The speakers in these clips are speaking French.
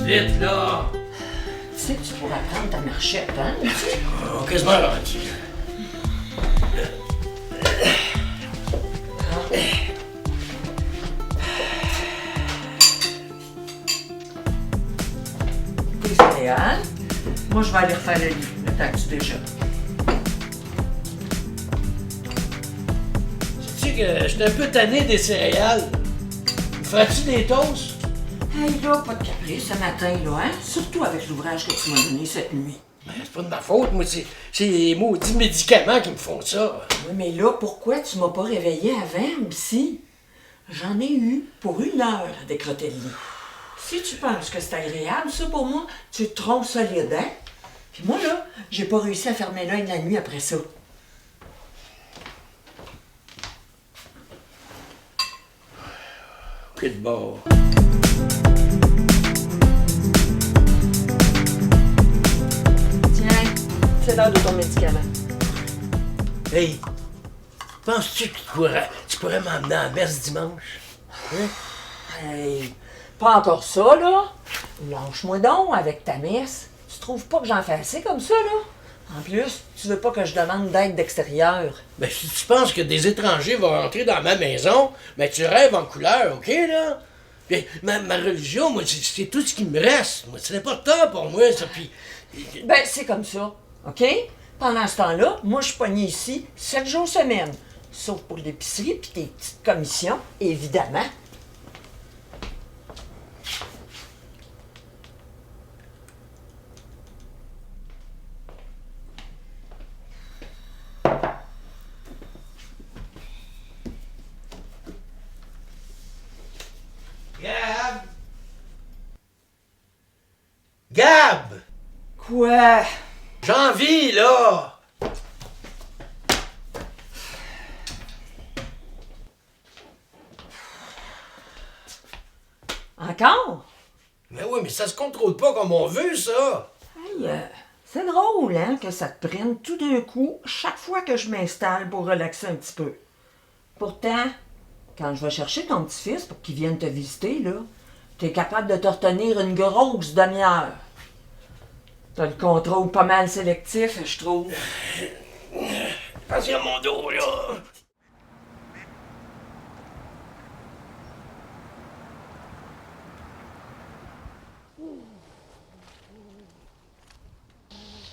vite, là! Tu sais que tu pourrais prendre ta marchette, hein? Oh, quasiment rendu. Tes céréales. Moi, je vais aller refaire le lit, le temps que tu déjeunes. Sais-tu que j'étais un peu tanné des céréales? Me ferais-tu des toasts? Hey, là, pas de caprice ce matin, là, hein? Surtout avec l'ouvrage que tu m'as donné cette nuit. Mais c'est pas de ma faute, moi, c'est les maudits médicaments qui me font ça. Oui, mais là, pourquoi tu m'as pas réveillé avant, Bissy? J'en ai eu pour 1 heure à décrotter le lit. Si tu penses que c'est agréable, ça, pour moi, tu te trompes solide, hein? Puis moi, là, j'ai pas réussi à fermer l'œil la nuit après ça. Ok, de bord. Tiens, c'est l'heure de ton médicament. Hey, penses-tu que tu pourrais m'emmener à la messe dimanche? Hein? Hey, pas encore ça, là. Lâche-moi donc avec ta messe. Tu trouves pas que j'en fais assez comme ça, là? En plus, tu veux pas que je demande d'aide d'extérieur. Ben, si tu penses que des étrangers vont rentrer dans ma maison, ben tu rêves en couleur, OK, là? Puis, ma religion, moi, c'est tout ce qui me reste. Moi, c'est important pour moi, ça, puis... Ben, c'est comme ça, OK? Pendant ce temps-là, moi, je suis pognée ici 7 jours semaine. Sauf pour l'épicerie puis tes petites commissions, évidemment. Gab! Gab! Quoi? J'ai envie, là! Encore? Mais oui, mais ça se contrôle pas comme on veut, ça! Hey, c'est drôle, hein, que ça te prenne tout d'un coup chaque fois que je m'installe pour relaxer un petit peu. Pourtant, quand je vais chercher ton petit-fils pour qu'il vienne te visiter, là, t'es capable de te retenir une grosse demi-heure. T'as le contrôle pas mal sélectif, je trouve. Pense à mon dos, là!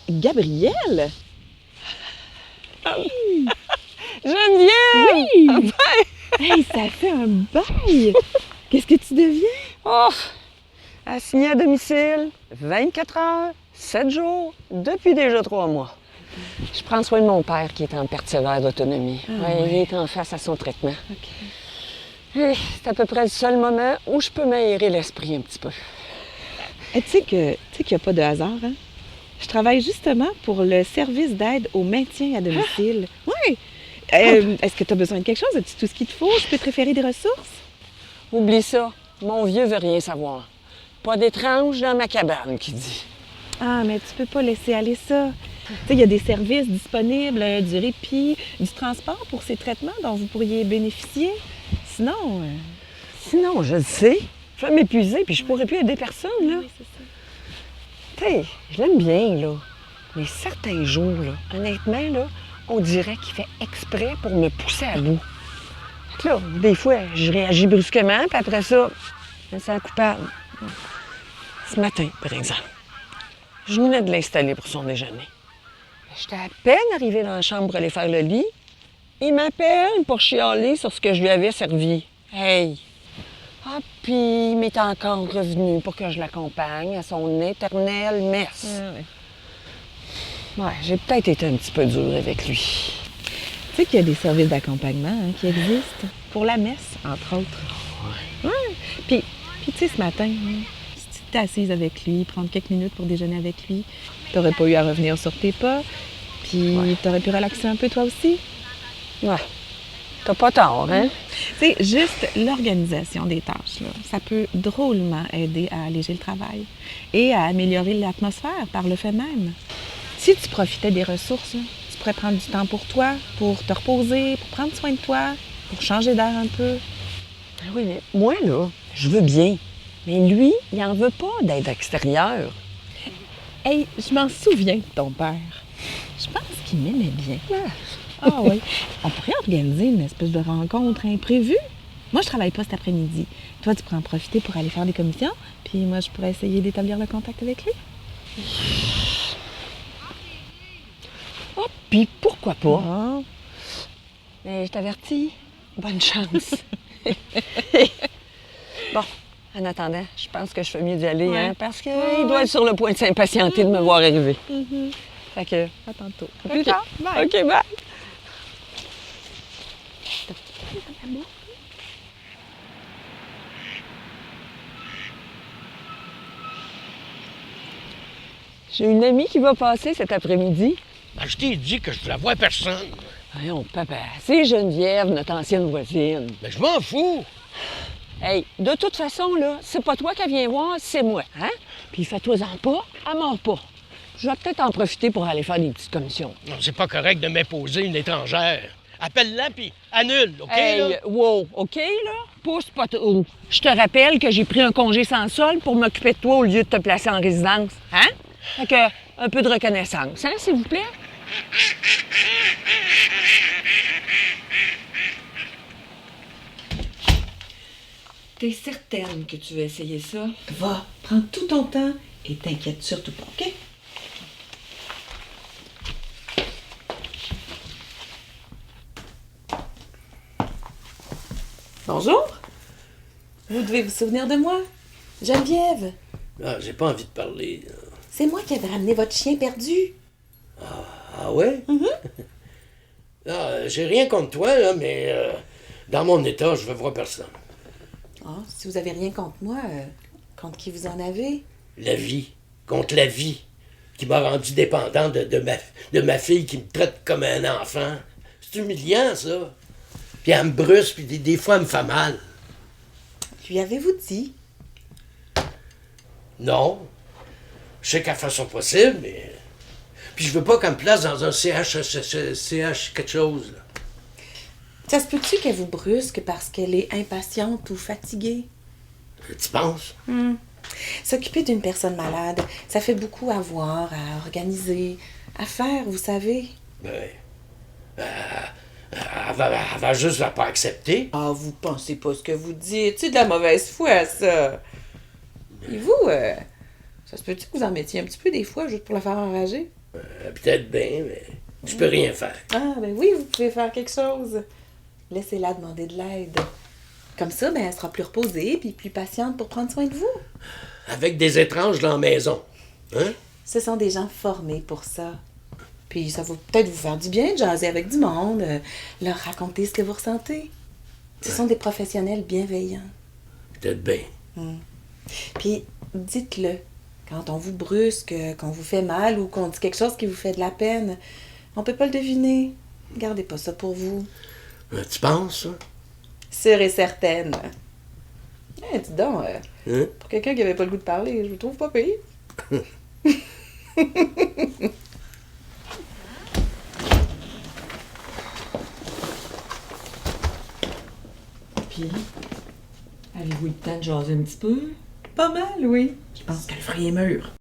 Gabrielle? Geneviève! Oui! Hey, ça fait un bail! Qu'est-ce que tu deviens? Oh! Assigné à domicile, 24 heures, 7 jours, depuis déjà 3 mois. Je prends soin de mon père qui est en perte sévère d'autonomie. Il est en face à son traitement. Et c'est à peu près le seul moment où je peux m'aérer l'esprit un petit peu. Tu sais qu'il n'y a pas de hasard, hein? Je travaille justement pour le service d'aide au maintien à domicile. Oui! Est-ce que tu as besoin de quelque chose? As-tu tout ce qu'il te faut? Je peux te référer des ressources? Oublie ça, mon vieux veut rien savoir. Pas d'étrange dans ma cabane, qui dit. Ah, mais tu peux pas laisser aller ça. Tu sais, il y a des services disponibles, du répit, du transport pour ces traitements dont vous pourriez bénéficier. Sinon... Sinon, je le sais, je vais m'épuiser puis je pourrais plus aider personne, là. Oui, c'est ça. Tu sais, je l'aime bien, là. Mais certains jours, là, honnêtement, là, on dirait qu'il fait exprès pour me pousser à bout. Fait que là, des fois, je réagis brusquement, puis après ça, je me sens coupable. Ce matin, par exemple, je venais de l'installer pour son déjeuner. J'étais à peine arrivée dans la chambre pour aller faire le lit. Il m'appelle pour chialer sur ce que je lui avais servi. Hey! Ah, puis il m'est encore revenu pour que je l'accompagne à son éternelle messe. Ouais, j'ai peut-être été un petit peu dure avec lui. Tu sais qu'il y a des services d'accompagnement qui existent. Pour la messe, entre autres. Ouais. Puis tu sais, ce matin, si tu t'es assise avec lui, prendre quelques minutes pour déjeuner avec lui, t'aurais pas eu à revenir sur tes pas. Puis t'aurais pu relaxer un peu toi aussi. Ouais. T'as pas tort, hein? Tu sais, juste l'organisation des tâches, là, ça peut drôlement aider à alléger le travail et à améliorer l'atmosphère par le fait même. Si tu profitais des ressources, là, tu pourrais prendre du temps pour toi, pour te reposer, pour prendre soin de toi, pour changer d'air un peu. Oui, mais moi, là, je veux bien. Mais lui, il en veut pas d'aide extérieure. Hey, je m'en souviens de ton père. Je pense qu'il m'aimait bien. Ah oui. On pourrait organiser une espèce de rencontre imprévue. Moi, je travaille pas cet après-midi. Toi, tu pourrais en profiter pour aller faire des commissions, puis moi, je pourrais essayer d'établir le contact avec lui. Ah, puis pourquoi pas? Ah. Mais je t'avertis, bonne chance. Bon, en attendant, je pense que je fais mieux d'y aller, hein, parce qu'il doit être sur le point de s'impatienter de me voir arriver. Fait que, À tantôt. à plus tard. Bye. OK, bye. J'ai une amie qui va passer cet après-midi. Ben, je t'ai dit que je voulais voir personne. Voyons, papa, c'est Geneviève, notre ancienne voisine. Ben, je m'en fous. Hey, de toute façon, là, c'est pas toi qui viens voir, c'est moi, hein? Puis fais-toi-en pas, elle mord pas. Je vais peut-être en profiter pour aller faire des petites commissions. Non, c'est pas correct de m'imposer une étrangère. Appelle-la puis annule, OK, Hey, là? wow, OK, là? Pousse pas trop. Je te rappelle que j'ai pris un congé sans solde pour m'occuper de toi au lieu de te placer en résidence, hein? Fait que, un peu de reconnaissance, hein, s'il vous plaît? T'es certaine que tu veux essayer ça? Va, prends tout ton temps et t'inquiète surtout pas, OK? Bonjour. Vous devez vous souvenir de moi. Geneviève. Ah, j'ai pas envie de parler. Là. C'est moi qui avais ramené votre chien perdu. Ah ouais? Ah, j'ai rien contre toi, là, mais dans mon état, je veux voir personne. Ah, si vous avez rien contre moi, contre qui vous en avez? La vie. Contre la vie. Qui m'a rendu dépendant de ma fille qui me traite comme un enfant. C'est humiliant, ça. Puis elle me brusque, puis des fois, elle me fait mal. Lui avez-vous dit? Non. Je sais qu'elle fait son possible, mais... Puis je veux pas qu'elle me place dans un CH quelque chose, là. Ça se peut-tu qu'elle vous brusque parce qu'elle est impatiente ou fatiguée? Tu penses? S'occuper d'une personne malade, ça fait beaucoup à voir, à organiser, à faire, vous savez. Ben... elle va juste la pas accepter. Ah, vous pensez pas ce que vous dites. C'est de la mauvaise foi, ça. Et vous, ça se peut-tu que vous en mettiez un petit peu des fois, juste pour la faire enrager? Peut-être bien, mais je peux rien faire. Ah, ben oui, vous pouvez faire quelque chose. Laissez-la demander de l'aide. Comme ça, ben, elle sera plus reposée puis plus patiente pour prendre soin de vous. Avec des étranges dans la maison. Hein? Ce sont des gens formés pour ça. Puis ça va peut-être vous faire du bien de jaser avec du monde, leur raconter ce que vous ressentez. Ce sont des professionnels bienveillants. Peut-être bien. Puis dites-le. Quand on vous brusque, qu'on vous fait mal ou qu'on dit quelque chose qui vous fait de la peine, on peut pas le deviner. Gardez pas ça pour vous. Tu penses, ça? Sûre et certaine. Eh, dis donc, Hein? pour quelqu'un qui avait pas le goût de parler, je vous trouve pas pire. Puis, avez-vous eu le temps de jaser un petit peu? Pas mal, oui. Je pense qu'elle ferait mûr.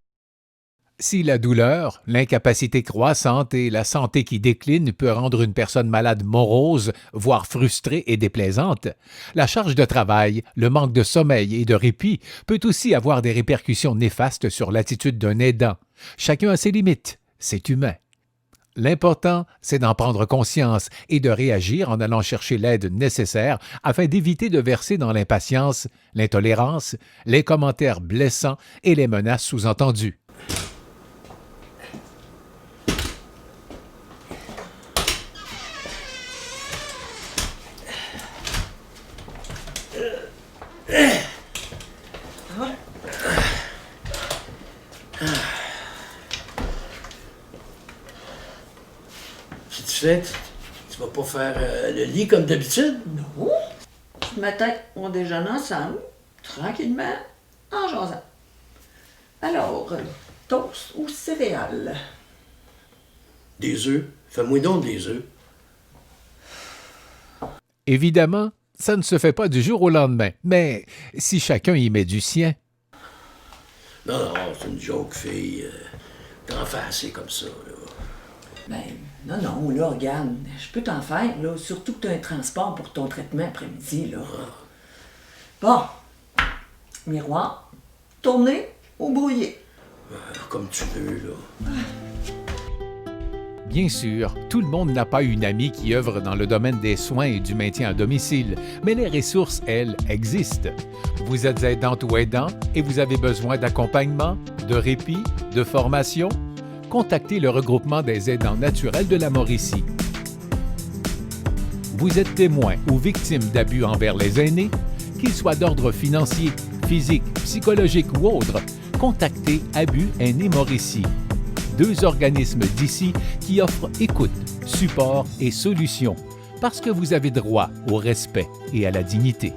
Si la douleur, l'incapacité croissante et la santé qui décline peut rendre une personne malade morose, voire frustrée et déplaisante, la charge de travail, le manque de sommeil et de répit peut aussi avoir des répercussions néfastes sur l'attitude d'un aidant. Chacun a ses limites, c'est humain. L'important, c'est d'en prendre conscience et de réagir en allant chercher l'aide nécessaire afin d'éviter de verser dans l'impatience, l'intolérance, les commentaires blessants et les menaces sous-entendues. Si tu fais, tu vas pas faire le lit comme d'habitude? Non. Ce matin, on déjeune ensemble, tranquillement, en jasant. Alors, toast ou céréales? Des œufs. Fais-moi donc des œufs. Évidemment, ça ne se fait pas du jour au lendemain, mais si chacun y met du sien. Non, non, c'est une joke, fille. T'en fais assez comme ça, là. Ben, non, là, regarde, je peux t'en faire, là, surtout que t'as un transport pour ton traitement après-midi, là. Bon. Miroir, tourner ou brouiller? Comme tu veux, là. Bien sûr, tout le monde n'a pas une amie qui œuvre dans le domaine des soins et du maintien à domicile, mais les ressources, elles, existent. Vous êtes aidante ou aidant et vous avez besoin d'accompagnement, de répit, de formation? Contactez le regroupement des aidants naturels de la Mauricie. Vous êtes témoin ou victime d'abus envers les aînés? Qu'ils soient d'ordre financier, physique, psychologique ou autre, contactez Abus Aînés Mauricie. 2 organismes d'ici qui offrent écoute, support et solutions, parce que vous avez droit au respect et à la dignité.